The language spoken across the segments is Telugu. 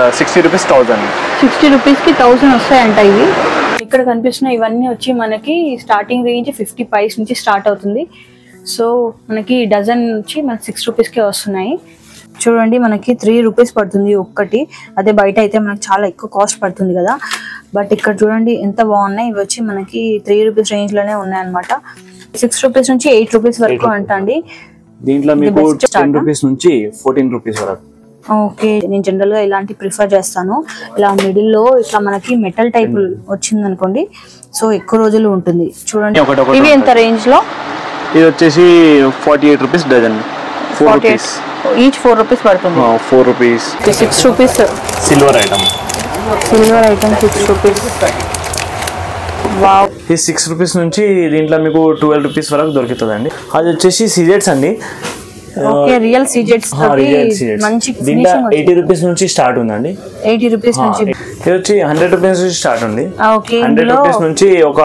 60 rupees 1000. 60 rupees की 1000 వస్తాయంట ఇవి. ఇక్కడ కనిపిస్తున్న ఇవన్నీ వచ్చి మనకి స్టార్టింగ్ రేంజ్ 50 పైస్ నుంచి స్టార్ట్ అవుతుంది. సో మనకి డజన్ వచ్చి మనకి 6 rupees కే వస్తున్నాయి. చూడండి మనకి 3 rupees పడుతుంది ఒక్కటి. అదే బయట అయితే మనకి చాలా ఎక్కువ కాస్ట్ పడుతుంది కదా. బట్ ఇక్కడ చూడండి ఎంత బాగున్నాయి. ఇవి వచ్చి మనకి 3 rupees రేంజ్ లోనే ఉన్నాయన్నమాట. 6 rupees నుంచి 8 rupees వరకు అంటండి. దీంట్లో మీకు 10 rupees నుంచి 14 rupees వరకు. ఓకే, నేను జనరల్ గా ఇలాంటి ప్రిఫర్ చేస్తాను. ఇలా మిడిల్ లో ఇట్లా మనకి మెటల్ టైప్ వచ్చింది అనుకోండి, సో ఎక్కువ రోజులు ఉంటుంది. చూడండి ఇవి ఎంత రేంజ్ లో? ఇది వచ్చేసి 48 rupees dozen. 4 rupees each 4 rupees పడుతుంది. 4 rupees. 6 rupees silver item. 6 rupees. Wow. ఈ 6 rupees నుంచి దీంట్లో మీకు 12 rupees వరకు దొరుకుతుందండి. అది వచ్చేసి సీజెట్స్ అండి. ఓకే, రియల్ సీజెట్స్ మంచి ఫినిషింగ్. 80 rupees నుంచి స్టార్ట్ ఉందండి. 80 rupees నుంచి. ఇది వచ్చి 100 rupees నుంచి స్టార్ట్ ఉంది. ఓకే, 100 rupees నుంచి ఒక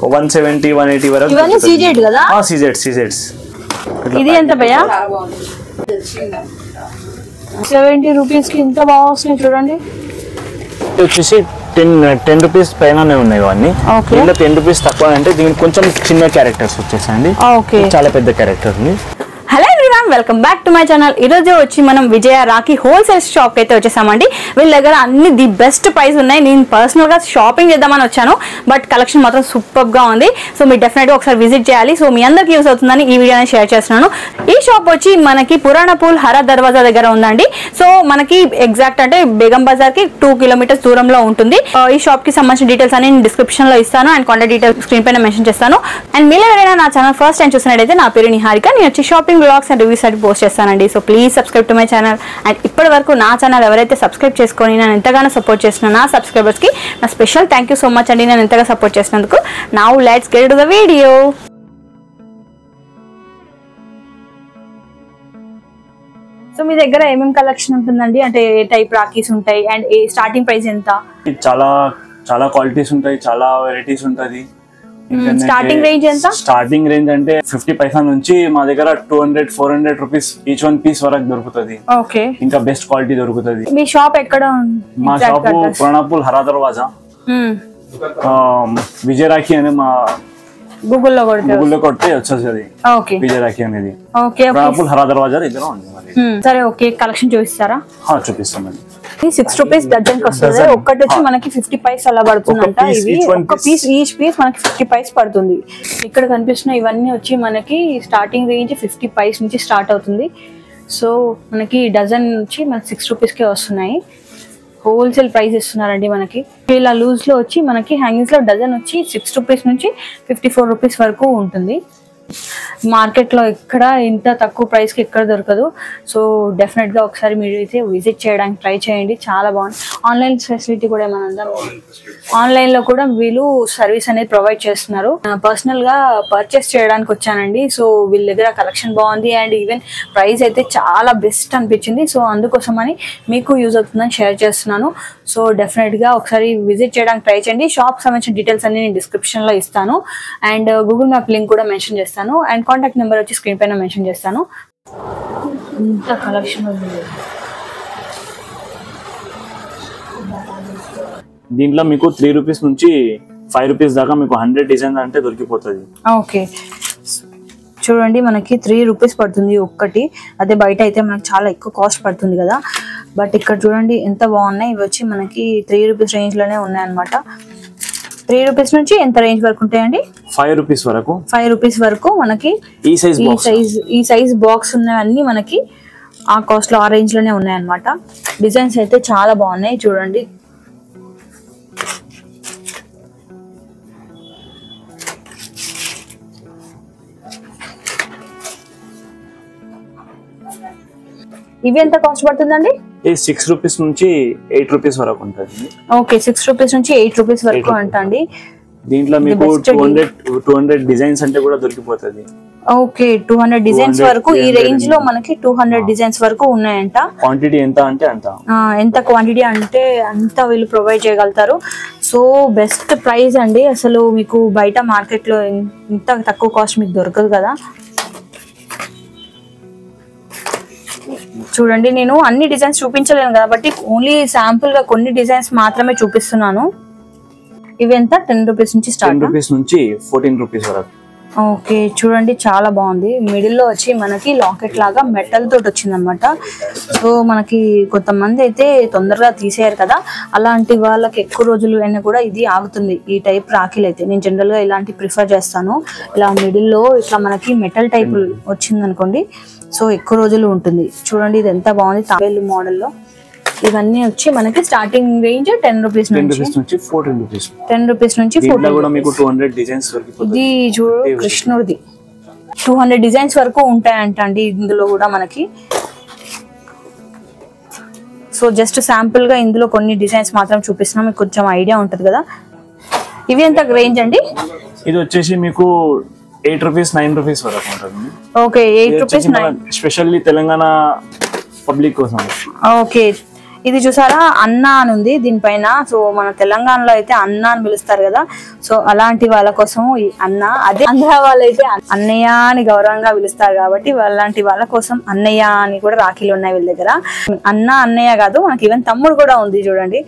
170 180 వరకు. ఇవన్నీ సీజెట్ కదా? సీజెట్స్. ఇది ఎంత భయ్యా? 70 rupees కి ఇంత బాగా వస్తున్నాయి చూడండి. ఇది వచ్చేసి 10 rupees పైననే ఉన్నాయి ఇవన్నీ. దీంట్లో 10 rupees తక్కువ అంటే దీనికి కొంచెం చిన్న క్యారెక్టర్స్ వచ్చేసండి. చాలా పెద్ద క్యారెక్టర్ ఉంది. Hello everyone, welcome back to my channel. ఈరోజు వచ్చి మనం విజయ రాఖీ హోల్సేల్ షాప్ అయితే వచ్చేసామండి. వీళ్ళ దగ్గర అన్ని ది బెస్ట్ ప్రైస్ ఉన్నాయి. నేను పర్సనల్గా షాపింగ్ చేద్దామని వచ్చాను, బట్ కలెక్షన్ మాత్రం సూపర్గా ఉంది. సో మీరు డెఫినెట్గా ఒకసారి విజిట్ చేయాలి. సో మీ అందరికీ యూస్ అవుతుందని ఈ వీడియోని షేర్ చేస్తున్నాను. ఈ షాప్ వచ్చి మనకి పురాణపూల్ హరా దర్వాజా దగ్గర ఉందండి. సో మనకి ఎగ్జాక్ట్ అంటే బేగం బజార్కి 2 kilometers దూరంలో ఉంటుంది. ఈ షాప్కి సంబంధించిన డీటెయిల్స్ అని నేను డిస్క్రిప్షన్లో ఇస్తాను అండ్ కాంటాక్ట్ డీటెయిల్స్ స్క్రీన్ పైన మెన్షన్ చేస్తాను. అండ్ మీరు ఎవరైనా నా ఛానల్ ఫస్ట్ టైం చూసినట్టయితే నా పేరు నిహారిక. నేను వచ్చి షాపింగ్ వ్లాగ్స్ అండ్ రివ్యూస్ అయితే పోస్ట్ చేస్తానండి. So please subscribe to my channel. And ఇప్పటి వరకు నా ఛానల్ ఎవరైతే సబ్స్క్రైబ్ చేసుకొని నేను ఎంతగానో సపోర్ట్ చేసిన నా సబ్స్క్రైబర్స్కి నా special thank you so much అండి, నేను ఎంతగా సపోర్ట్ చేసినందుకు. Now let's get to the video. So మీ దగ్గర ఏమేమి కలెక్షన్ ఉంటుందండి? అంటే ఏ టైప్ రాఖీస్ ఉంటాయి అండ్ ఏ స్టార్టింగ్ ప్రైస్ ఎంత? చాలా క్వాలిటీస్ ఉంటాయి, చాలా వెరైటీస్ ఉంటుంది. స్టార్టింగ్ రేంజ్ ఎంత? స్టార్టింగ్ రేంజ్ అంటే 50 పైసా నుంచి మా దగ్గర 200-400 rupees ఈచ్ వన్ పీస్ వరకు దొరుకుతుంది. ఓకే, ఇంకా బెస్ట్ క్వాలిటీ దొరుకుతుంది. మీ షాప్ ఎక్కడ? మా షాప్ పురాణపూల్ హరా దర్వాజా, విజయ రాఖీ అని మా గూగుల్లో కొడితే వచ్చేది విజయ రాఖీ అనేది. పురాణపూల్ హరా దర్వాజా దగ్గర ఉంది. సరే, ఓకే, కలెక్షన్ చూపిస్తారా? చూపిస్తామండి. 6 rupees డజన్ వస్తుంది. ఒక్కటి వచ్చి మనకి 50 పైస్ అలా పడుతుందంట. ఇవి ఒక పీస్, ఈచ్ పీస్ మనకి 50 పైస్ పడుతుంది. ఇక్కడ కనిపిస్తున్న ఇవన్నీ వచ్చి మనకి స్టార్టింగ్ రేంజ్ 50 పైస్ నుంచి స్టార్ట్ అవుతుంది. సో మనకి డజన్ వచ్చి మనకి 6 rupees కే వస్తున్నాయి. హోల్సేల్ ప్రైస్ ఇస్తున్నారండి మనకి. ఇలా లూజ్ లో వచ్చి మనకి హ్యాంగింగ్స్ లో డజన్ వచ్చి 6 rupees నుంచి 54 rupees వరకు ఉంటుంది. మార్కెట్ లో ఎక్కడ ఇంత తక్కువ ప్రైస్ కి ఎక్కడ దొరకదు. సో డెఫినెట్ గా ఒకసారి మీరు అయితే విజిట్ చేయడానికి ట్రై చేయండి, చాలా బాగుంది. ఆన్లైన్ ఫెసిలిటీ కూడా ఏమన్నా ఆన్లైన్ లో కూడా వీళ్ళు సర్వీస్ అనేది ప్రొవైడ్ చేస్తున్నారు. పర్సనల్ గా పర్చేస్ చేయడానికి వచ్చానండి. సో వీళ్ళ దగ్గర కలెక్షన్ బాగుంది అండ్ ఈవెన్ ప్రైస్ అయితే చాలా బెస్ట్ అనిపించింది. సో అందుకోసమని మీకు యూజ్ అవుతుందని షేర్ చేస్తున్నాను. సో డెఫినెట్ గా ఒకసారి విజిట్ చేయడానికి ట్రై చేయండి. షాప్ సంబంధించిన డీటెయిల్స్ అన్ని నేను డిస్క్రిప్షన్ లో ఇస్తాను అండ్ గూగుల్ మ్యాప్ లింక్ కూడా మెన్షన్ చేస్తాను అండ్ కాంటాక్ట్ నెంబర్ వచ్చి స్క్రీన్ పైన మెన్షన్ చేస్తాను. ఇంత కలెక్షన్ ఉంది. దీంట్లో మీకు 3 rupees నుంచి 5 rupees దాకా మీకు 100 డిజైన్ అంటే దొరికిపోతుంది. ఓకే, చూడండి మనకి 3 rupees పడుతుంది ఒక్కటి. అదే బయట అయితే మనకి చాలా ఎక్కువ కాస్ట్ పడుతుంది కదా. బట్ ఇక్కడ చూడండి ఎంత బాగున్నాయి. ఇవి వచ్చి మనకి 3 rupees రేంజ్ లోనే ఉన్నాయన్నమాట. 3 rupees నుంచి ఎంత రేంజ్ వరకు ఉంటాయండి? 5 rupees వరకు. 5 rupees వరకు మనకి ఈ సైజ్ బాక్స్ ఉన్నవన్నీ మనకి ఆ కాస్ట్ లో ఆ రేంజ్ లోనే ఉన్నాయన్నమాట. డిజైన్స్ అయితే చాలా బాగున్నాయి చూడండి. ఇవి ఎంత కాస్ట్ పడుతుందండి? 6 rupees నుంచి 8 rupees వరకు ఉంటుంది. ఓకే, 6 rupees నుంచి 8 rupees వరకు అంటండి. దీంట్లో మీకు 200 డిజైన్స్ అంటే కూడా దొరికిపోతుంది. ఓకే, 200 డిజైన్స్ వరకు ఈ రేంజ్ లో మనకి 200 డిజైన్స్ వరకు ఉన్నాయంట. క్వాంటిటీ ఎంత అంటే ఎంత క్వాంటిటీ అంటే అంత వీళ్ళు ప్రొవైడ్ చేయగలుగుతారు. సో బెస్ట్ ప్రైస్ అండి. అసలు మీకు బయట మార్కెట్ లో ఇంత తక్కువ కాస్ట్ మీకు దొరకదు కదా. చూడండి నేను అన్ని డిజైన్స్ చూపించలేను కాబట్టి ఓన్లీ శాంపుల్ గా కొన్ని డిజైన్స్ మాత్రమే చూపిస్తున్నాను. ఇవి ఎంత 10 రూపీస్ నుంచి స్టార్ట్? 10 రూపీస్ నుంచి 14 రూపీస్ వరకు. ఓకే చూడండి చాలా బాగుంది. మిడిల్ లో వచ్చి మనకి లాకెట్ లాగా మెటల్ తోటి వచ్చింది అనమాట. సో మనకి కొంతమంది అయితే తొందరగా తీసేయారు కదా, అలాంటి వాళ్ళకి ఎక్కువ రోజులు అయినా కూడా ఇది ఆగుతుంది. ఈ టైప్ రాఖీలు అయితే నేను జనరల్ గా ఇలాంటి ప్రిఫర్ చేస్తాను. ఇలా మిడిల్ లో ఇట్లా మనకి మెటల్ టైప్ వచ్చింది అనుకోండి, సో ఎక్కువ రోజులు ఉంటుంది. చూడండి ఇది ఎంత బాగుంది, తాబేలు మోడల్లో. ఇవన్నీ వచ్చి మనకి స్టార్టింగ్ రేంజ్ 10 రూపీస్ నుంచి 14 రూపీస్. 10 రూపీస్ నుంచి 14 కూడా మీకు 200 డిజైన్స్ వరకు. ఇది చూడు కృష్ణుడిది 200 డిజైన్స్ వరకు ఉంటాయంట అండి ఇందులో కూడా మనకి. సో జస్ట్ శాంపుల్ గా ఇందులో కొన్ని డిజైన్స్ మాత్రం చూపిస్తున్నాం, మీకు కొంచెం ఐడియా ఉంటది కదా. ఇవి ఎంత రేంజ్ అండి? ఇది వచ్చేసి మీకు 8 రూపీస్ 9 రూపీస్ వరకు ఉంటుంది. Okay 8 rupees 9. Specially Telangana public కోసం. ఓకే ఇది చూసారా అన్న అని ఉంది దీనిపైన. సో మన తెలంగాణలో అయితే అన్న అని పిలుస్తారు కదా, సో అలాంటి వాళ్ళ కోసం ఈ అన్న. అదే ఆంధ్ర వాళ్ళైతే అన్నయ్య అని గౌరవంగా పిలుస్తారు కాబట్టి అలాంటి వాళ్ళ కోసం అన్నయ్య అని కూడా రాఖీలు ఉన్నాయి వీళ్ళ దగ్గర. అన్న అన్నయ్య కాదు, మనకి ఈవెన్ తమ్ముడు కూడా ఉంది. చూడండి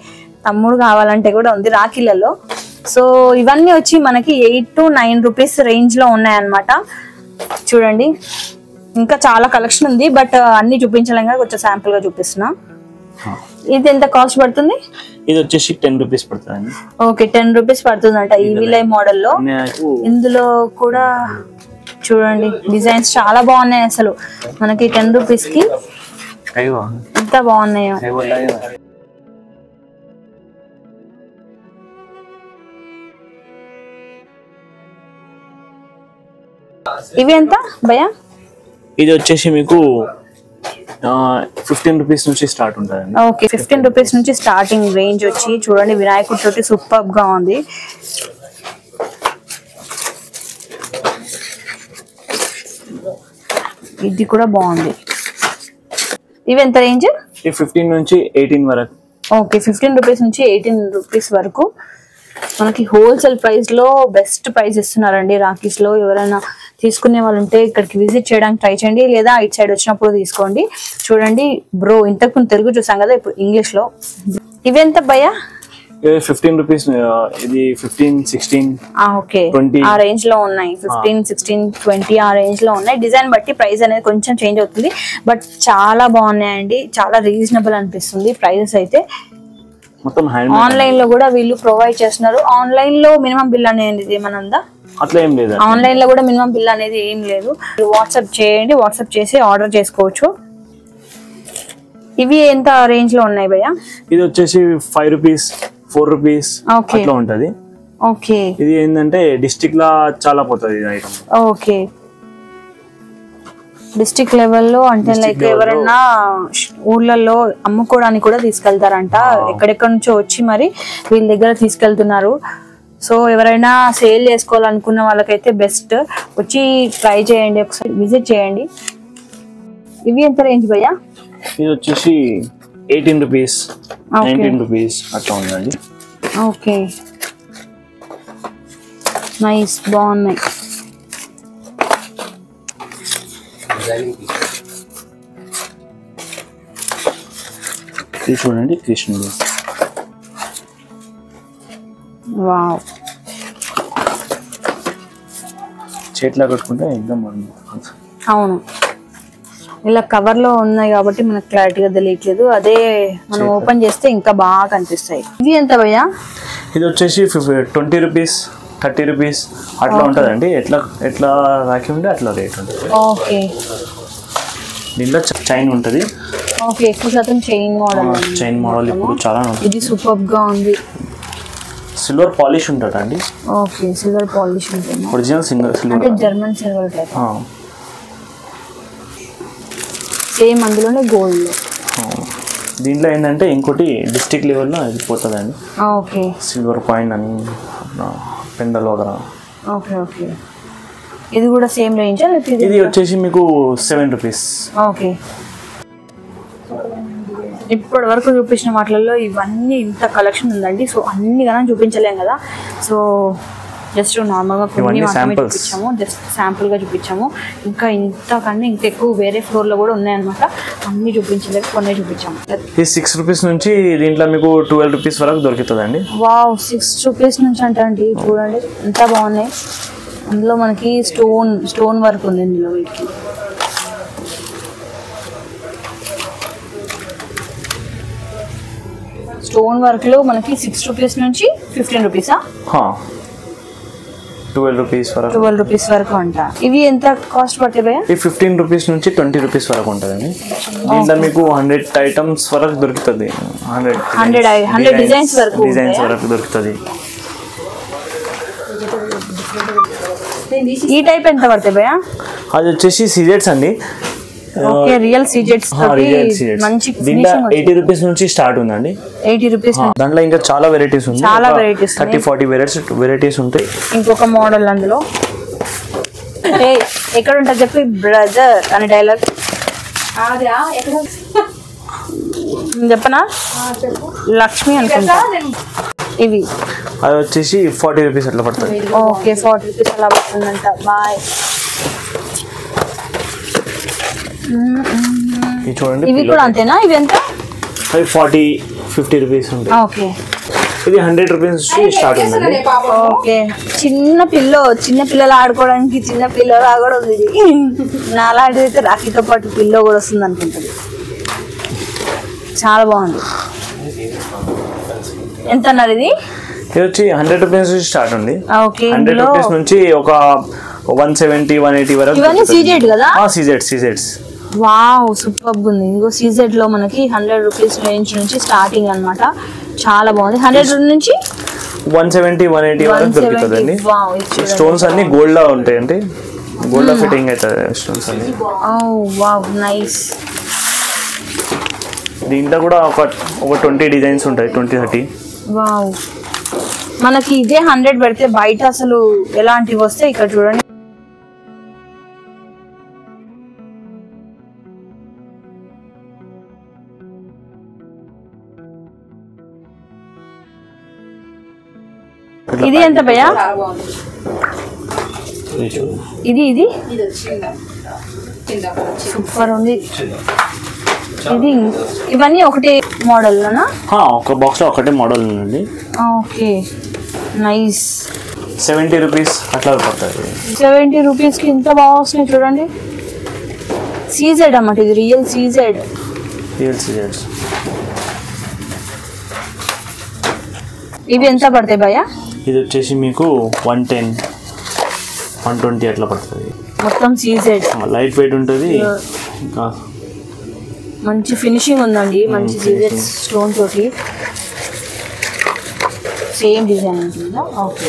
తమ్ముడు కావాలంటే కూడా ఉంది రాఖీలలో. సో ఇవన్నీ వచ్చి మనకి 8 to 9 రూపీస్ రేంజ్ లో ఉన్నాయన్నమాట. చూడండి ఇంకా చాలా కలెక్షన్ ఉంది, బట్ అన్ని చూపించలేం కదా, కొంచెం శాంపుల్ గా చూపిస్తున్నా. ఇది ఎంత కాస్ట్ పడుతుంది? ఇది వచ్చేసి 10 రూపీస్ పడుతుంది. ఓకే 10 రూపీస్ పడుతుందంట ఈ విలై మోడల్ లో. ఇందులో కూడా చూడండి డిజైన్స్ చాలా బాగున్నాయి అసలు. మనకి 10 రూపీస్ కి ఎంత బాగున్నాయో. ఇవి ఎంత భయ్యా? ఇది వచ్చేసి మీకు 15 రూపీస్ నుంచి స్టార్ట్ ఉంటుంది. ఓకే 15 రూపీస్ నుంచి స్టార్టింగ్ రేంజ్ వచ్చి చూడండి వినాయకుడి తోటి సూపర్ గా ఉంది. ఇది కూడా బాగుంది. ఇవి ఎంత రేంజ్? 15 నుంచి 18 వరకు. ఓకే 15 రూపీస్ నుంచి 18 రూపీస్ వరకు మనకి హోల్సేల్ ప్రైస్ లో బెస్ట్ ప్రైస్ ఇస్తున్నారండి రాఖీస్ లో. ఎవరైనా తీసుకునే వాళ్ళు ఉంటే ఇక్కడికి విజిట్ చేయడానికి ట్రై చేయండి, లేదా ఇటు సైడ్ వచ్చినప్పుడు తీసుకోండి. చూడండి బ్రో ఇంతకు ముందు తెలుగు చూసాం కదా, ఇప్పుడు ఇంగ్లీష్ లో. ఇవి ఎంత భయ్యా? 15 రూపీస్. ఇది 15 16 ఓకే 20 ఆ రేంజ్ లో ఉన్నాయి. 15 16 20 ఆ రేంజ్ లో ఉన్నాయి. డిజైన్ బట్టి ప్రైస్ అనేది కొంచెం చేంజ్ అవుతుంది, బట్ చాలా బాగున్నాయండి. చాలా రీజనబుల్ అనిపిస్తుంది ప్రైసెస్ అయితే. మొత్తం ఆన్లైన్ లో కూడా వీళ్ళు ప్రొవైడ్ చేస్తున్నారు. ఆన్లైన్ లో మినిమం బిల్ అనేది ఏమైనా ఉందా? అట్లా ఏం లేదు. ఆన్లైన్ లో కూడా మినిమం బిల్ అనేది ఏం లేదు. వాట్సాప్ చేయండి, వాట్సాప్ చేసి ఆర్డర్ చేసుకోవచ్చు. ఇవి ఎంత రేంజ్ లో ఉన్నాయి భయ్యా? ఇది వచ్చేసి 5 రూపీస్ 4 రూపీస్ అట్లా ఉంటది. ఓకే ఇది ఏంటంటే డిస్ట్రిక్ట్ లా చాలా పోతుంది ఇది ఐటమ్. ఓకే డిస్ట్రిక్ట్ లెవెల్లో అంటే లైక్ ఎవరైనా ఊర్లలో అమ్ముకోవడానికి కూడా తీసుకెళ్తారంట. ఎక్కడెక్కడ నుంచో వచ్చి మరి వీళ్ళ దగ్గర తీసుకెళ్తున్నారు. సో ఎవరైనా సేల్ చేసుకోవాలనుకున్న వాళ్ళకైతే బెస్ట్ వచ్చి ట్రై చేయండి, ఒకసారి విజిట్ చేయండి. ఇవి ఎంత రేంజ్ భయ్యా? ఇది వచ్చేసి 18 రూపీస్ 19 రూపీస్ అట్లా ఉందండి. ఓకే నైస్ బాగున్నాయి. ఇది చూడండి కృష్ణుడు. వావ్ చేతిలో కట్టుకుంటే ఎగ్జామ్. అవును ఇలా కవర్ లో ఉన్నాయి కాబట్టి మనకు క్లారిటీగా తెలియట్లేదు, అదే మనం ఓపెన్ చేస్తే ఇంకా బాగా కనిపిస్తాయి. ఇవి ఎంత భయ్యా? ఇది వచ్చేసి 20 రూపీస్ 30 రూపీస్ అట్లా ఉంటుందండి. ఎట్లా రాఖీ ఉంటే అట్లా రేట్ ఉంటుంది. ఓకే దీంట్లో చైన్ ఉంటుంది. ఓకే ఎక్కువ శాతం చైన్ మోడల్ ఇప్పుడు చాలా. ఇది సూపర్ గా ఉంది. సిల్వర్ పాలిష్ ఉంటుంది అండి. ఓకే సిల్వర్ పాలిష్ ఉంటుంది. ఒరిజినల్ సిల్వర్ అంటే జర్మన్ సిల్వర్ టైప్. సేమ్ అందులోనే గోల్డ్ లో. దీంట్లో ఏంటంటే ఇంకోటి డిస్ట్రిక్ట్ లెవెల్లో వెళ్ళిపోతుందండి. ఓకే సిల్వర్ కాయిన్ అని పెండల్ వగరా. ఓకే ఓకే ఇది కూడా సేమ్ రేంజ్? ఇది వచ్చేసి మీకు 7 రూపీస్. ఓకే ఇప్పటి వరకు చూపించిన వాటిల్లో ఇవన్నీ ఇంత కలెక్షన్ ఉందండి. సో అన్ని కానీ చూపించలేం కదా. సో జస్ట్ నార్మల్ గా కొన్ని మాత్రమే చూపించాము, జస్ట్ శాంపుల్ గా చూపించాము. ఇంకా ఇంతకన్నా ఇంకా ఎక్కువ వేరే ఫ్లోర్ లో కూడా ఉన్నాయన్నమాట. అన్ని చూపించలేదు, కొన్ని చూపించాము. ఈ 6 రూపీస్ నుంచి దీంట్లో మీకు 12 రూపీస్ వరకు దొరుకుతుందండి. వావ్, 6 రూపీస్ నుంచి అంటండి. చూడండి ఎంత బాగున్నాయి. అందులో మనకి స్టోన్ వర్క్ ఉంది ఇందులో. వీటికి స్టోన్ వర్క్ లో మనకి 6 రూపీస్ నుంచి 15 రూపీసా? 12 రూపీస్ వరకు, 12 రూపీస్ వరకు అంట. ఇవి ఎంత కాస్ట్ పడతాయి? ఈ 15 రూపీస్ నుంచి 20 రూపీస్ వరకు ఉంటుందండి. దీంట్లో మీకు 100 ఐటమ్స్ వరకు దొరుకుతుంది. 100 డిజైన్స్ వరకు దొరుకుతుంది. ఈ టైప్ ఎంత పడతాయి భయ్యా? అది వచ్చేసి సీజెట్స్ అండి. ఓకే, రియల్ సీజెట్స్ మంచి 80 రూపీస్ నుంచి స్టార్ట్ ఉందండి. 80 రూపీస్. దాంట్లో ఇంకా చాలా వెరైటీస్ ఉంది. చాలా వెరైటీస్ 30-40 వెరైటీస్ ఉంటాయి. ఇంకొక మోడల్ అందులో. ఎక్కడ ఉంటుంది చెప్పి బ్రదర్ అని డైలాగ్ చెప్పనా? లక్ష్మి అనుకుంటా. ఇవి అది వచ్చేసి 40 రూపీస్ అట్లా పడుతుంది. ఓకే, 40 రూపీస్ అలా పడుతుందంట. బాయ్. చూడండి, ఇవి కూడా అంతేనా? ఇవి ఎంత? అవి 40-50 రూపీస్ ఉంటాయి. ఓకే, ఇది 100 రూపీస్ నుంచి స్టార్ట్ ఉందండి. ఓకే, చిన్న పిల్లలు ఆడుకోవడానికి చిన్న పిల్లలు కూడా ఉంది. ఇది నాలాంటిదైతే రాఖీతో పాటు పిల్లో కూడా వస్తుంది అనుకుంటుంది. చాలా బాగుంది. ఎంత అన్నారు ఇది? ఇది వచ్చి 100 రూపీస్ నుంచి స్టార్ట్ ఉంది. ఓకే, 100 రూపీస్ నుంచి ఒక 170-180 వరకు. ఇవన్నీ సీజెడ్ కదా? సీజెడ్స్. వావ్, సూపర్ ఉంది. ఇంకో సీజెడ్ లో మనకి 100 రూపీస్ రేంజ్ నుంచి స్టార్టింగ్ అన్నమాట. చాలా బాగుంది. 100 నుంచి 170-180 వరకు దొరుకుతుందండి. స్టోన్స్ అన్ని గోల్డ్ లా ఉంటాయండి. గోల్డ్ లో ఫిట్టింగ్ అవుతుంది స్టోన్స్ అన్ని. Wow, nice. దీంట్లో కూడా ఒక 20 డిజైన్స్ ఉంటాయి, 20-30. వావ్, మనకి ఇదే 100 పెడితే బయట అసలు ఎలాంటివి వస్తాయి. ఇక్కడ చూడండి. ఇది ఎంత భయ్యా? ఇది సూపర్ ఉంది. ఇది ఇవన్నీ ఒకటే మోడల్ లోనా? ఒక బాక్స్ లో ఒకటే మోడల్ ఉందండి. Okay, nice. 70 రూపీస్ అట్లా పడుతుంది. 70 రూపీస్ కి ఇంత బాగా వస్తున్నాయి చూడండి. సీజెడ్ అన్నమాట, ఇది రియల్ సీజెడ్స్. ఇవి ఎంత పడతాయి భయ్యా? ఇది వచ్చేసి మీకు 110-120 అట్లా పడుతుంది. మొత్తం సీజెడ్, లైట్ వెయిట్ ఉంటుంది. ఇంకా మంచి ఫినిషింగ్ ఉందండి. మంచి సీజెడ్ స్టోన్ తోటి సేమ్ డిజైన్ ఉంటుందా? ఓకే,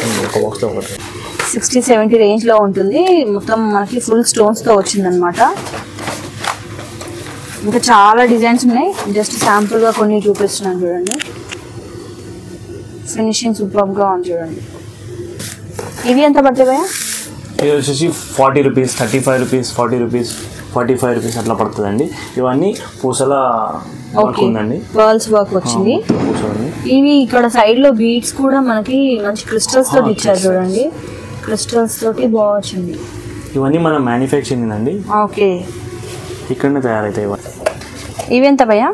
60-70 రేంజ్ లో ఉంటుంది. మొత్తం మనకి ఫుల్ స్టోన్స్ తో వచ్చిందనమాట. ఇంకా చాలా డిజైన్స్ ఉన్నాయి. జస్ట్ శాంపుల్ గా కొన్ని చూపిస్తున్నాను చూడండి. ఫినిషింగ్ సూపర్ గా ఉంది చూడండి. ఇవి ఎంత పడతాయి భయ్యా? ఇది వచ్చేసి 40 రూపీస్, 35 రూపీస్, 40 రూపీస్, 45 రూపీస్ అట్లా పడుతుందండి. ఇవన్నీ పూసల వర్క్ ఉందండి, పర్ల్స్ వర్క్ వచ్చింది. ఇవి ఇక్కడ సైడ్ లో బీడ్స్ కూడా మనకి మంచి క్రిస్టల్స్ తోటి ఇచ్చారు చూడండి. క్రిస్టల్స్ తోటి బాగా వచ్చింది. ఇవన్నీ మన మ్యానుఫ్యాక్చరింగ్ అండి. ఓకే, ఇక్కడనే తయారైతాయి. ఇవి ఎంత భయ్యా?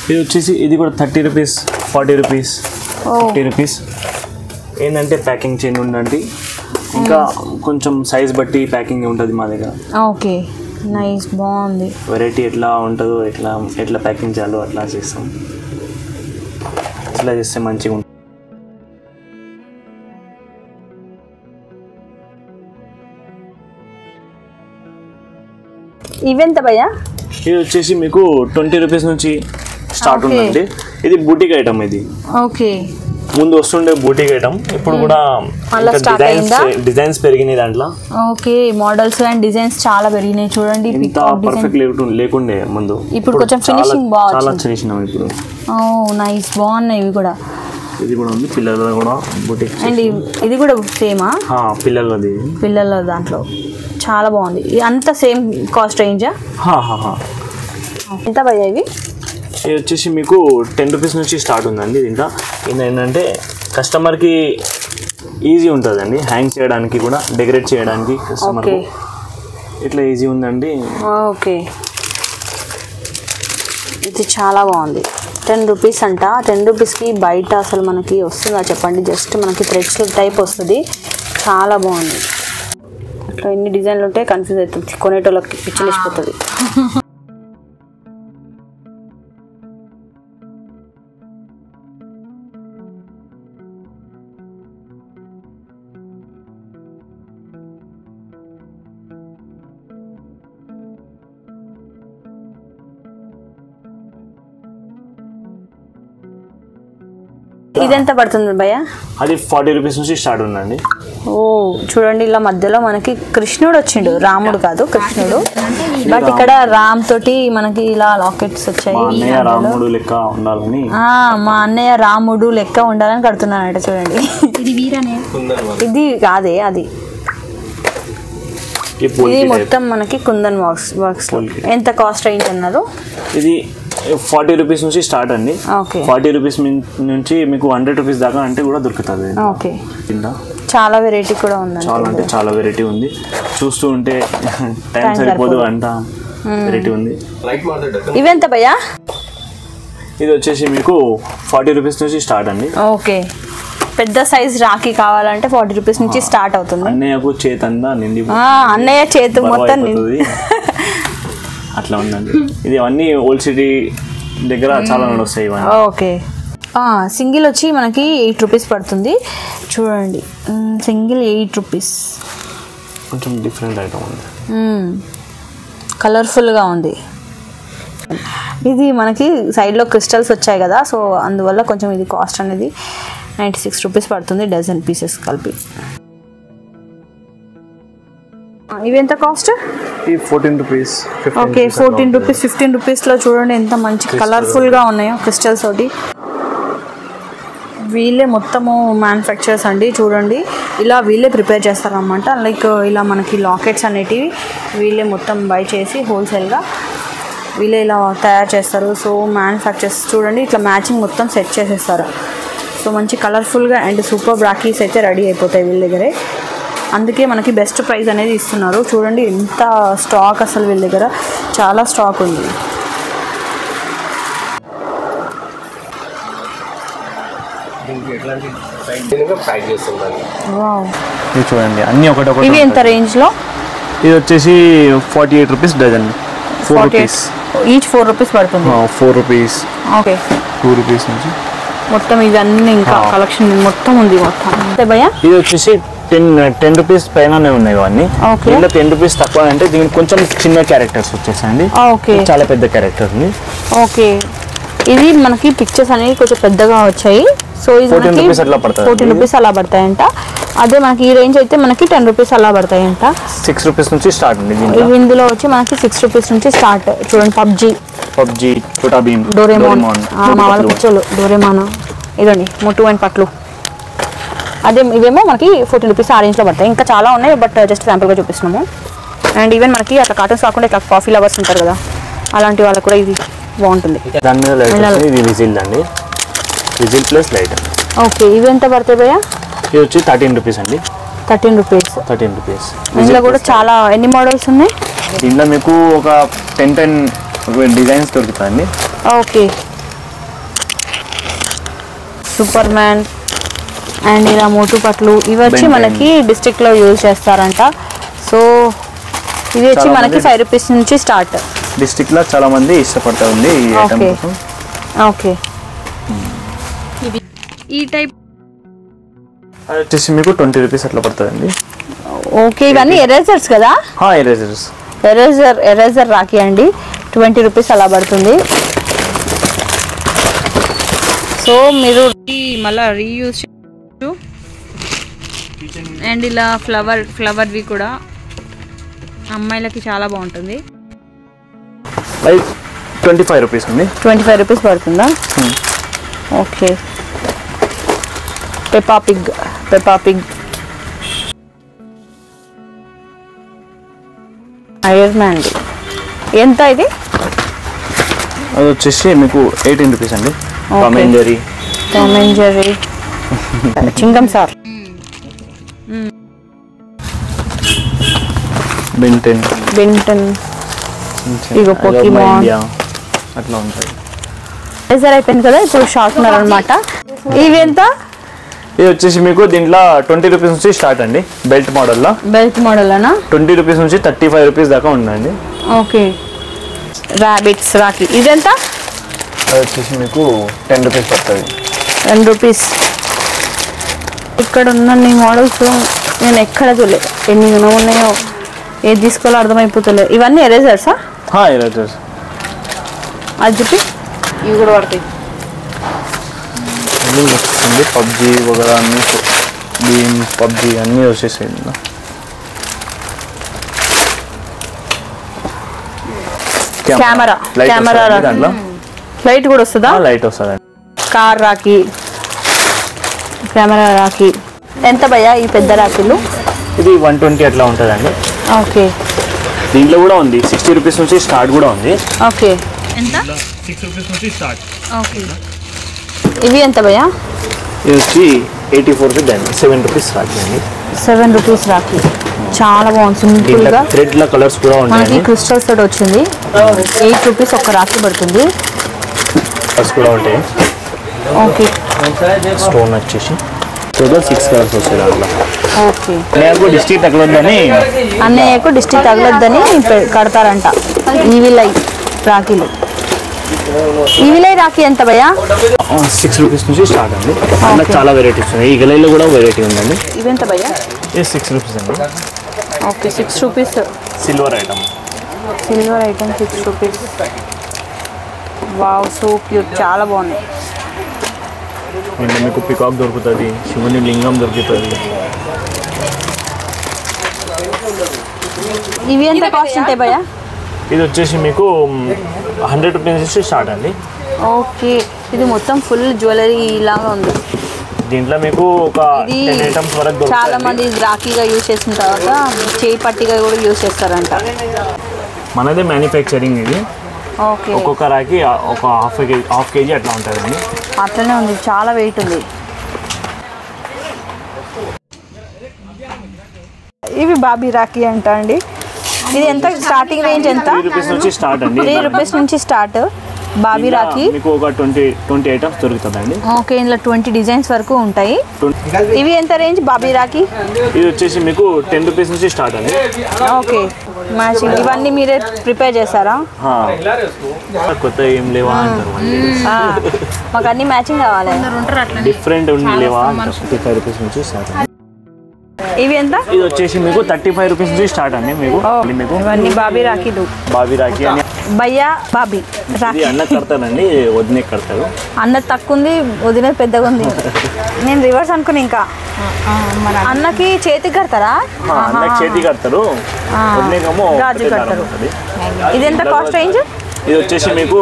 ఇది వచ్చేసి ఇది కూడా 30 రూపీస్, 40 రూపీస్, 50 రూపీస్. ఏంటంటే ప్యాకింగ్ చేంజ్ ఉందండి. ఇంకా కొంచెం సైజ్ బట్టి ప్యాకింగ్ ఉంటుంది మా దగ్గర. ఓకే, నైస్, బాగుంది. వెరైటీ ఎట్లా ఉంటుందో ఎట్లా ప్యాకింగ్ చేయాలో అట్లా చేస్తాం. ఇట్లా చేస్తే మంచిగా ఉంటుంది. ఇవెంత భయ్యా? ఇది వచ్చేసి మీకు 20 రూపీస్ నుంచి స్టార్ట్ ఉందండి. ఇది బూటిక్ ఐటమ్. ఇది ఓకే, ముందు వస్తుండే బూటిక్ ఐటమ్, ఇప్పుడు కూడా డిజైన్స్ పెరిగినాయి దాంట్లో. ఓకే, మోడల్స్ అండ్ డిజైన్స్ చాలా పెరిగినాయి చూడండి. పర్ఫెక్ట్ లేకుండే ముందు, ఇప్పుడు కొంచెం ఫినిషింగ్ బాగా చాలా చేసినాం ఇప్పుడు. నైస్, బాగున్నాయి ఇవి కూడా. ఇది కూడా ఉంది పిల్లల కూడా బూటిక్. అండ్ ఇది కూడా సేమా? పిల్లల దాంట్లో చాలా బాగుంది. అంతా సేమ్ కాస్ట్ రేంజా? ఎంత భయ్యా ఇవి? ఇది వచ్చేసి మీకు 10 రూపీస్ నుంచి స్టార్ట్ ఉందండి. దీంట్లో ఏంటంటే కస్టమర్కి ఈజీ ఉంటుందండి, హ్యాంగ్ చేయడానికి కూడా, డెకరేట్ చేయడానికి కస్టమర్కి ఇట్లా ఈజీ ఉందండి. ఓకే, ఇది చాలా బాగుంది. 10 రూపీస్ అంట. 10 రూపీస్కి బయట అసలు మనకి వస్తుందా చెప్పండి? జస్ట్ మనకి థ్రెడ్స్ టైప్ వస్తుంది. చాలా బాగుంది. అట్లా ఎన్ని డిజైన్లు ఉంటే కన్ఫ్యూజ్ అవుతుంది, కొనేటోళ్ళకి పిచ్చిలేసిపోతుంది. ఇదెంత పడుతుంది భయ్య? అది 40 రూపీస్ నుంచి స్టార్ట్ ఉందండి. ఓ చూడండి, ఇలా మధ్యలో మనకి కృష్ణుడు వచ్చిండు, రాముడు కాదు కృష్ణుడు. బట్ ఇక్కడ రామ్ తోటి మనకి ఇలా లాకెట్స్ వచ్చాయి. రాముడు లెక్క ఉండాలని, మా అన్నయ్య రాముడు లెక్క ఉండాలని కడుతున్నానంట. చూడండి, ఇది కాదే, అది ఇది మొత్తం మనకి కుందన్ వర్క్స్. ఎంత కాస్ట్ రేంజ్ అన్నారు? ఇది 40 రూపీస్ నుంచి స్టార్ట్ అండి. 40 రూపీస్ నుంచి మీకు 100 రూపీస్ దాకా అంటే కూడా దొరుకుతుంది. ఓకే, చాలా వెరైటీ కూడా ఉంది. చాలా అంటే చాలా వెరైటీ ఉంది. చూస్తూ ఉంటే టైం సరిపోదు అంట వెరైటీ ఉంది. ఇవెంత భయ్యా? ఇది వచ్చేసి మీకు 40 రూపీస్ నుంచి స్టార్ట్ అండి. ఓకే, పెద్ద సైజ్ రాఖీ కావాలంటే 40 రూపీస్ నుంచి స్టార్ట్ అవుతుంది. అన్నయ్యకు చేతందా నిండి, అన్నయ్య చేతు మొత్తం అట్లా ఉందండి. ఇది అన్ని ఓల్డ్ సిటీ దగ్గర చాలా నడుస్తాయి ఇవన్నీ. ఓకే, సింగిల్ వచ్చి మనకి 8 రూపీస్ పడుతుంది. చూడండి, సింగిల్ 8 రూపీస్. కొంచెం డిఫరెంట్ ఐటమ్ ఉంది, కలర్ఫుల్గా ఉంది. ఇది మనకి సైడ్లో క్రిస్టల్స్ వచ్చాయి కదా, సో అందువల్ల కొంచెం ఇది కాస్ట్ అనేది 96 రూపీస్ పడుతుంది, డజన్ పీసెస్ కలిపి. ఇవి ఎంత కాస్ట్? 14 రూపీస్. ఓకే, 14 రూపీస్, 15 రూపీస్లో చూడండి ఎంత మంచి కలర్ఫుల్గా ఉన్నాయో క్రిస్టల్స్ తోటి. వీళ్ళే మొత్తము మ్యానుఫ్యాక్చరర్స్ అండి. చూడండి, ఇలా వీళ్ళే ప్రిపేర్ చేస్తారన్నమాట. లైక్ ఇలా మనకి లాకెట్స్ అనేటివి వీళ్ళే మొత్తం బై చేసి హోల్సేల్గా వీళ్ళే ఇలా తయారు చేస్తారు. సో మ్యానుఫ్యాక్చర్స్ చూడండి, ఇట్లా మ్యాచింగ్ మొత్తం సెట్ చేసేస్తారు. సో మంచి కలర్ఫుల్గా అండ్ సూపర్ బ్రాకీస్ అయితే రెడీ అయిపోతాయి వీళ్ళ దగ్గరే. అందుకే మనకి బెస్ట్ ప్రైస్ అనేది ఇస్తున్నారు. చూడండి ఎంత స్టాక్, అసలు వీళ్ళ దగ్గర చాలా స్టాక్ ఉంది. చూడండి అన్ని ఒకటి. ఇవి ఎంత రేంజ్లో? ఇది వచ్చేసి 48 rupees dozen. 4 rupees each. 4 rupees పడుతుంది. 4 రూపీస్. ఓకే, 2 రూపీస్ నుంచి మొత్తం ఇవన్నీ ఇంకా కలెక్షన్ మొత్తం ఉంది మొత్తం. అంతే భయ్యా? ఇది వచ్చేసి 10 రూపీస్ పైననే ఉన్నాయి ఇవన్నీ. ఇలా 10 రూపీస్ తక్కువ అంటే దీనికి కొంచెం చిన్న క్యారెక్టర్స్ వచ్చేసాయండి. ఓకే, చాలా పెద్ద క్యారెక్టర్ ఉంది. ఓకే, ఇది మనకి పిక్చర్స్ అనేవి కొంచెం పెద్దగా వచ్చాయి. సో ఇది 14 రూపీస్ అలా పడతాయి. 14 రూపీస్ అలా పడతాయంట. అదే మనకి ఈ రేంజ్ అయితే మనకి 10 రూపీస్ అలా పడతాయంట. 6 రూపీస్ నుంచి స్టార్ట్ ఉంది. ఇందులో వచ్చి మనకి 6 రూపీస్ నుంచి స్టార్ట్. చూడండి, పబ్జీ, చోటా భీమ్, డోరేమోన్, మా వాళ్ళ పిక్చర్లు, డోరేమోన్, ఇదండి మొట్టు అండ్ పట్లు. అదే ఇవేమో మనకి 14 రూపీస్ ఆ రేంజ్లో పడతాయి. ఇంకా చాలా ఉన్నాయి, బట్ జస్ట్ శాంపుల్గా చూపిస్తున్నాము. అండ్ ఈవెన్ మనకి అట్లా కార్టూన్స్ కాకుండా ఇట్లా కాఫీ లవర్స్ ఉంటారు కదా, అలాంటి వాళ్ళకి కూడా ఇది బాగుంటుంది. దాని మీద లైట్, ఇది విజిల్ అండి, విజిల్ ప్లస్ లైట్. ఓకే, ఇవి ఎంత పడతాయి భయ్యా? ఇది వచ్చి 13 రూపీస్ అండి. 13 రూపీస్. 13 రూపీస్. ఇందులో కూడా చాలా ఎన్ని మోడల్స్ ఉన్నాయి? దీంట్లో మీకు ఒక 10 డిజైన్స్ దొరుకుతాయండి. ఓకే, సూపర్ మ్యాన్ అండ్ ఇలా మోటు పట్లు, ఇవి వచ్చి మనకి డిస్ట్రిక్ట్లో యూజ్ చేస్తారంట. సో ఇది వచ్చి మనకి 5 రూపీస్ నుంచి స్టార్ట్. డిస్ట్రిక్ట్లో చాలా మంది ఇష్టపడతా ఉంది ఈ ఐటమ్ కోసం. ఓకే, ఈ టైప్ అది వచ్చేసి మీకు 20 రూపీస్ అట్లా పడుతుందండి. ఓకే, ఇవన్నీ ఎరేజర్స్ కదా? ఎరేజర్స్. ఎరేజర్ రాఖీ అండి, 20 రూపీస్ అలా పడుతుంది. సో మీరు మళ్ళీ రీయూజ్ చేయొచ్చు. అండ్ ఇలా ఫ్లవర్వి కూడా అమ్మాయిలకి చాలా బాగుంటుంది. 25 రూపీస్ అండి. 25 రూపీస్ పడుతుందా? Okay, Peppa Pig iron man. ఎంత ఇది? అది వచ్చేసి మీకు 18 రూపీస్ అండి. Tom and Jerry. చింగం sir Ben Ten ego Pokemon అట్లా ఉంటాయి. సార్ అయిపోయింది కదా, ఇప్పుడు షార్ప్నర్ అనమాట. ఇవి ఎంత? ఇది వచ్చేసి మీకు దీంట్లో 20 రూపీస్ నుంచి స్టార్ట్ అండి. బెల్ట్ మోడల్లో. బెల్ట్ మోడల్ అనా? 20 రూపీస్ నుంచి 35 రూపీస్ దాకా ఉందండి. ఓకే. రాబిట్స్ రాఖీ ఇదెంత? అది వచ్చేసి మీకు 10 రూపీస్ పడుతుంది. 10 రూపీస్. ఇక్కడ ఉన్న మోడల్స్ నేను ఎక్కడ చూడలేదు, ఎన్ని ఉన్నాయో ఏది తీసుకోవాలో అర్థమైపోతలేదు. ఇవన్నీ ఎరేజర్సా? ఎరేజర్స్. అది చెప్పి ఇవి కూడా పడతాయి. వస్తుంది పబ్జీ వగేరా అన్ని, భీమ్ పబ్జీ అన్నీ వచ్చేసాయి. కెమెరా దాంట్లో లైట్ కూడా వస్తుందా? లైట్ వస్తుంది. కార్ రాఖీ, కెమెరా రాఖీ ఎంత భయ్యా ఈ పెద్ద రాఖీలు? ఇది 120 అట్లా ఉంటుందండి. ఓకే. దీంట్లో కూడా ఉంది 60 రూపీస్ నుంచి స్టార్ట్ కూడా ఉంది. ఓకే. ఎంత? 6 రూపీస్ నుంచి స్టార్ట్. ఓకే. ఇవి ఎంత భయ్యా? ఇది వచ్చి 84 రూపీస్, 7 రూపీస్ స్టార్ట్ అండి. 7 రూపీస్ రాఖీ చాలా బాగుంది, సింపుల్ గా. థ్రెడ్ ల కలర్స్ కూడా ఉన్నాయి. మనకి క్రిస్టల్స్ తోటి వచ్చింది. 8 రూపీస్ ఒక రాఖీ పడుతుంది. కలర్స్ కూడా ఉంటాయి. ఓకే. స్టోన్ వచ్చేసి టోటల్ 6 కలర్స్ వస్తాయి దాంట్లో. ఓకే. అన్నయ్యకు డిస్ట్రిక్ట్ తగలొద్దని కడతారంట. ఈవిలై రాఖీలు. ఈవిలై రాఖీ ఎంత భయ్యా? 6 రూపీస్ నుంచి స్టార్ట్ అండి. అందులో చాలా వెరైటీస్ ఉన్నాయి. ఈ గలైలో కూడా వెరైటీ ఉందండి. ఇవెంత భయ్యా? ఇది 6 రూపీస్ అండి. Okay. 6 rupees. Silver item 6 rupees. Wow, so cute, చాలా బాగున్నాయి. దీంట్లో మీకు పికాక్ దొరుకుతుంది, శివుని లింగం దొరుకుతుంది. ఇవి ఎంత కాస్ట్ ఉంటాయి భయ్యా? ఇది వచ్చేసి మీకు 100 రూపీస్ నుంచి స్టార్ట్ అండి. ఓకే. ఇది మొత్తం ఫుల్ జ్యువెలరీ లాగా ఉంది. దీంట్లో మీకు ఒక 10 ఐటమ్స్ వరకు దొరుకుతాయి. చాలా మంది రాఖీగా యూజ్ చేసిన తర్వాత చేయి పట్టిగా కూడా యూజ్ చేస్తారంట. మనదే మ్యానుఫ్యాక్చరింగ్ ఇది. ఓకే. ఒక్కొక్క రాఖీ ఒక హాఫ్ కేజీ అట్లా ఉంటుందండి. అట్లనే ఉంది, చాలా వెయిట్ ఉంది. ఇవి బాబీ రాఖీ అంట అండి. ఇది ఎంత స్టార్టింగ్ రేంజ్ ఎంత? 3 రూపీస్ నుంచి స్టార్ట్ అండి. 3 రూపీస్ నుంచి స్టార్ట్ బాబీ రాఖీ. మీకు ఒక 20 ఐటమ్స్ దొరుకుతుందండి. ఓకే. ఇందులో 20 డిజైన్స్ వరకు ఉంటాయి. ఇవి ఎంత రేంజ్ బాబీ రాఖీ? ఇది వచ్చేసి మీకు 10 రూపీస్ నుంచి స్టార్ట్ అండి. ఓకే. మ్యాచింగ్ ఇవన్నీ మీరే ప్రిపేర్ చేస్తారా? కొత్త ఏం లేవా అంటారు. మాకు అన్ని మ్యాచింగ్ కావాలి. డిఫరెంట్ లేవా? 55 రూపీస్ నుంచి స్టార్ట్ అండి. ఇవి ఎంత? ఇది వచ్చేసి మీకు 35 రూపీస్ నుంచి స్టార్ట్ అండి. మీకు ఇవన్నీ బాబీ రాఖీలు. బాబీ రాఖీ అని భయ్యా బాబీ రాఖీ. అన్న కడతానండి, వదినే కడతారు. అన్న తక్కువ ఉంది, వదిన పెద్దగా ఉంది. నేను రివర్స్ అనుకుని. ఇంకా అన్నకి చేతికి కడతారా? అన్నకి చేతికి కడతారు, వదినేకేమో గాజు కడతారు. ఇది ఎంత కాస్ట్ రేంజ్? ఇది వచ్చేసి మీకు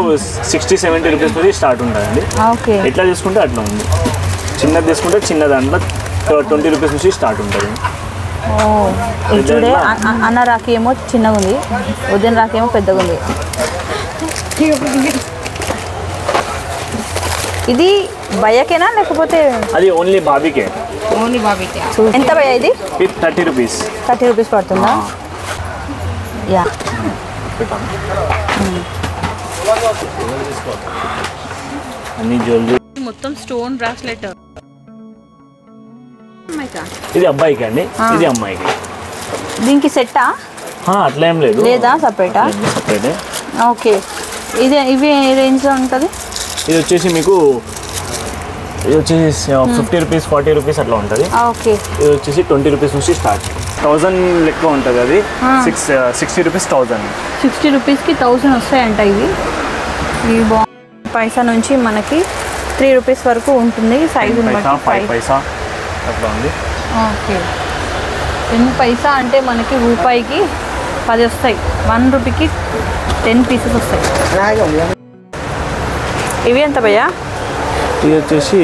60-70 రూపీస్ నుంచి స్టార్ట్ ఉంటుందండి. ఓకే. ఎట్లా తీసుకుంటే అట్లా ఉంది. చిన్నది తీసుకుంటే చిన్న దాంట్లో 20 రూపీస్ నుంచి స్టార్ట్ ఉంటుంది. చూడే అన్న రాఖీ ఏమో చిన్నగా ఉంది, వదిన రాఖీ ఏమో పెద్దగా ఉంది. ఇది భయ్యకేనా లేకపోతే? అది ఓన్లీ బాబీకే. ఎంత భయ్య ఇది? 30 రూపీస్. 30 రూపీస్ పడుతుందా? యా. అన్ని జ్యువెలరీ మొత్తం స్టోన్ బ్రాస్లెట్. ఇది అబ్బాయికి అండి, ఇది అమ్మాయికి. దీనికి సెట్టా? అట్లా ఏం లేదు, లేదా సపరేటా? సపరేటే. ఓకే. ఇవి ఏ రేంజ్లో ఉంటుంది? ఇది వచ్చేసి మీకు 50 రూపీస్ 40 రూపీస్ అట్లా ఉంటుంది. ఓకే. ఇది వచ్చేసి 20 రూపీస్ నుంచి స్టార్ట్. 1000 లెక్క ఉంటుంది. అది 60 రూపీస్ 1000. 60 రూపీస్కి 1000 వస్తాయంట. ఇవి పైసా నుంచి మనకి 3 రూపీస్ వరకు ఉంటుంది. సైజు 5 పైసా అట్లా ఉంది. ఓకే. 10 పైసా అంటే మనకి రూపాయికి 10 వస్తాయి. 1 రూపీకి 10 పీసెస్ వస్తాయి. ఇవి ఎంత భయ్యా? ఇది వచ్చేసి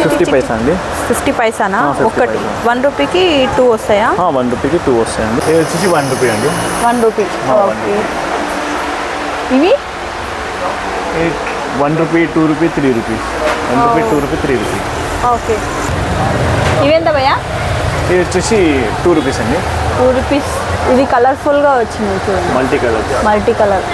50 పైసా అండి. 50 పైసానా? ఒకటి 1 రూపీకి 2 వస్తాయా? 1 రూపీకి 2 వస్తాయండి. ఇది వచ్చేసి 1 రూపీ అండి. 1 రూపీ. ఓకే. ఇవి 1 rupee 2 rupee 3 rupees. 1 rupee 2 rupee 3 rupee. Okay, ఇవెంత భయ్యా? ఇది వచ్చేసి 2 రూపీస్ అండి. 2 రూపీస్. ఇది కలర్ఫుల్గా వచ్చింది చూడండి, మల్టీ కలర్. Multi colour.